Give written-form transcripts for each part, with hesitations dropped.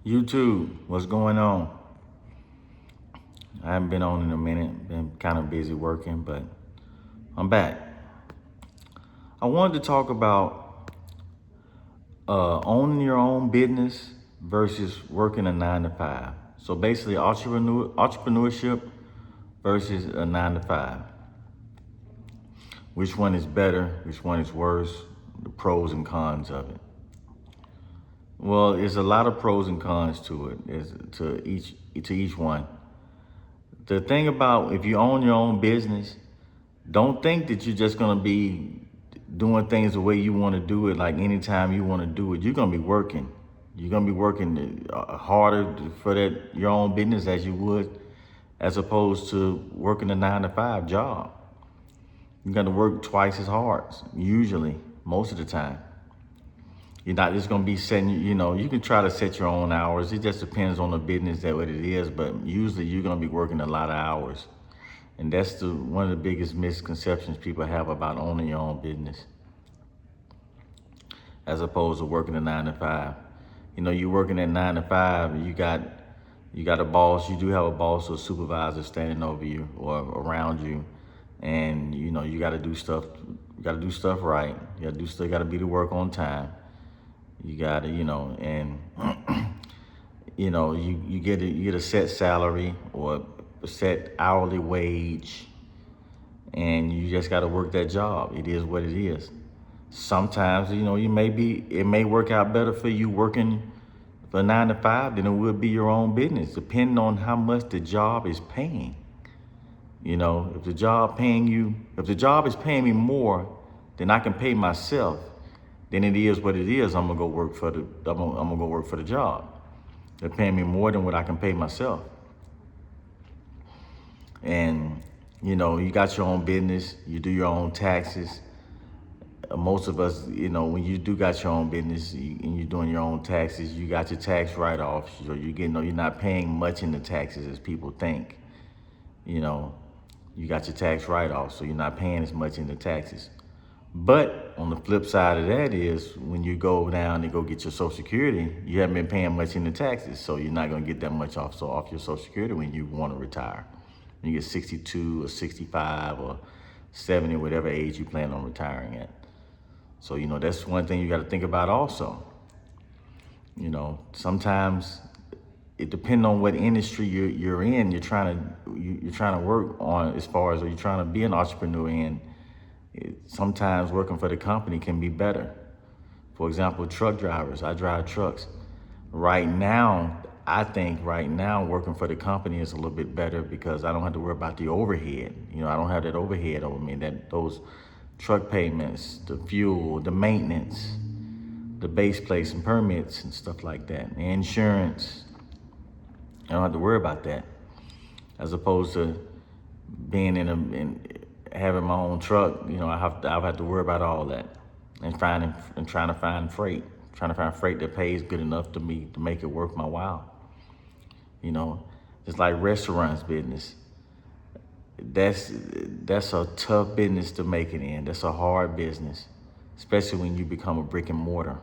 YouTube, what's going on? I haven't been on in a minute, been kind of busy working, but I'm back. I wanted to talk about owning your own business versus working a 9 to 5. So basically, entrepreneurship versus a 9 to 5. Which one is better? Which one is worse? The pros and cons of it. Well, there's a lot of pros and cons to it. To each one. The thing about if you own your own business, don't think that you're just gonna be doing things the way you want to do it, like anytime you want to do it. You're gonna be working. You're gonna be working harder for that your own business as you would, as opposed to working a 9 to 5 job. You're gonna work twice as hard, usually, most of the time. You're not just gonna be setting, you can try to set your own hours. It just depends on the business that what it is, but usually you're gonna be working a lot of hours. And that's one of the biggest misconceptions people have about owning your own business, as opposed to working a 9 to 5. You're working at 9 to 5, you got a boss. You do have a boss or supervisor standing over you or around you, and you got to do stuff. You got to do stuff right. You got to do stuff. Got to be to work on time. You got to, and you get a set salary or a set hourly wage, and you just got to work that job. It is what it is. Sometimes, it may work out better for you working for 9 to 5 than it would be your own business, depending on how much the job is paying. If the job is paying me more than I can pay myself, then it is what it is. I'm gonna go work for the job. They're paying me more than what I can pay myself. And you got your own business, you do your own taxes. Most of us, when you do got your own business and you're doing your own taxes, you got your tax write-offs. You're not paying much in the taxes as people think. You got your tax write-offs, so you're not paying as much in the taxes. But on the flip side of that is when you go down and go get your Social Security, you haven't been paying much in the taxes, so you're not gonna get that much off your Social Security when you want to retire. When you get 62 or 65 or 70, whatever age you plan on retiring at. So, that's one thing you got to think about also. Sometimes it depends on what industry you're in. You're trying to work on, as far as, or you're trying to be an entrepreneur in. Sometimes working for the company can be better. For example, truck drivers. I drive trucks. I think right now working for the company is a little bit better because I don't have to worry about the overhead. I don't have that overhead over me. Those truck payments, the fuel, the maintenance, the base plates and permits and stuff like that, the insurance. I don't have to worry about that, as opposed to being in having my own truck. I have to worry about all that and trying to find freight that pays good enough to me to make it worth my while. It's like restaurants business. That's a tough business to make it in. That's a hard business, especially when you become a brick and mortar.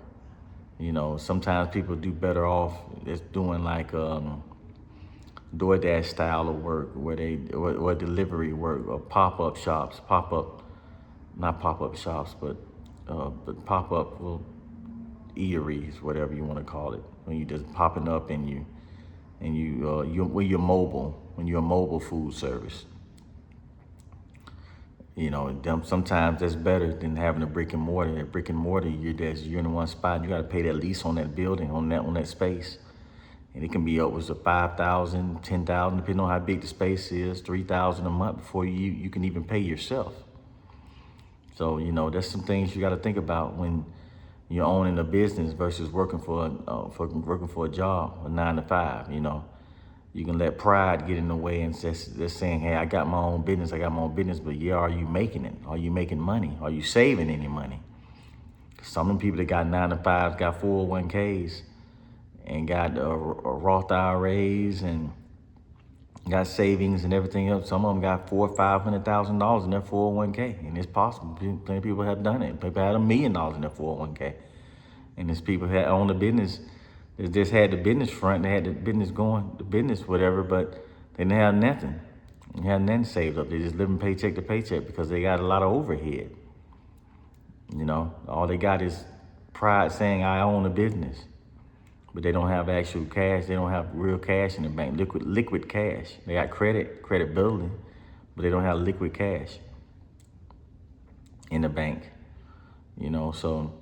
Sometimes people do better off just doing like DoorDash style of work, or delivery work, or pop-up shops, not pop-up shops, but pop-up eateries, whatever you want to call it. When you just popping up and when you're mobile, when you're a mobile food service. Sometimes that's better than having a brick and mortar. At brick and mortar, you're in one spot. You got to pay that lease on that building, on that space, and it can be upwards of 5,000, 10,000, depending on how big the space is. 3,000 a month before you can even pay yourself. So that's some things you got to think about when you're owning a business versus working for a job, a 9 to 5. You can let pride get in the way and just saying, hey, I got my own business, but yeah, are you making it? Are you making money? Are you saving any money? Some of the people that got 9 to 5s got 401ks and got Roth IRAs and got savings and everything else. Some of them got $400,000 or $500,000 in their 401k, and it's possible. Plenty of people have done it. People had $1 million in their 401k, and there's people that own a business They just had the business front, they had the business going, the business whatever, but they didn't have nothing. They had nothing saved up. They just living paycheck to paycheck because they got a lot of overhead. You know, all they got is pride saying I own a business, but they don't have actual cash. They don't have real cash in the bank, liquid cash. They got credibility, but they don't have liquid cash in the bank. You know, so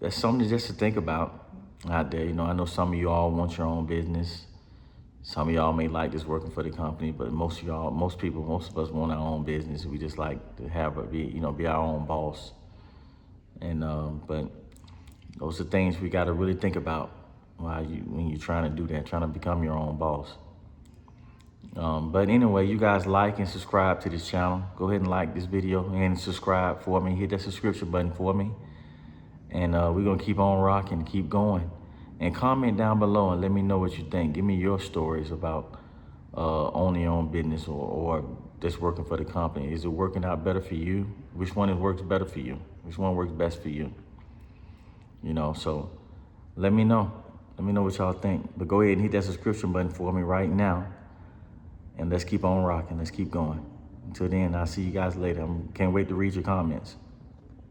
that's something just to think about out there. You know, I know some of you all want your own business. Some of y'all may like just working for the company, but most of us want our own business. We just like to be our own boss. And but those are things we got to really think about when you're trying to do that, trying to become your own boss. But anyway, you guys like and subscribe to this channel. Go ahead and like this video and subscribe for me. Hit that subscription button for me. And we're going to keep on rocking, keep going. And comment down below and let me know what you think. Give me your stories about owning your own business or just working for the company. Is it working out better for you? Which one works better for you? Which one works best for you? You know, so let me know. Let me know what y'all think. But go ahead and hit that subscription button for me right now. And let's keep on rocking. Let's keep going. Until then, I'll see you guys later. Can't wait to read your comments.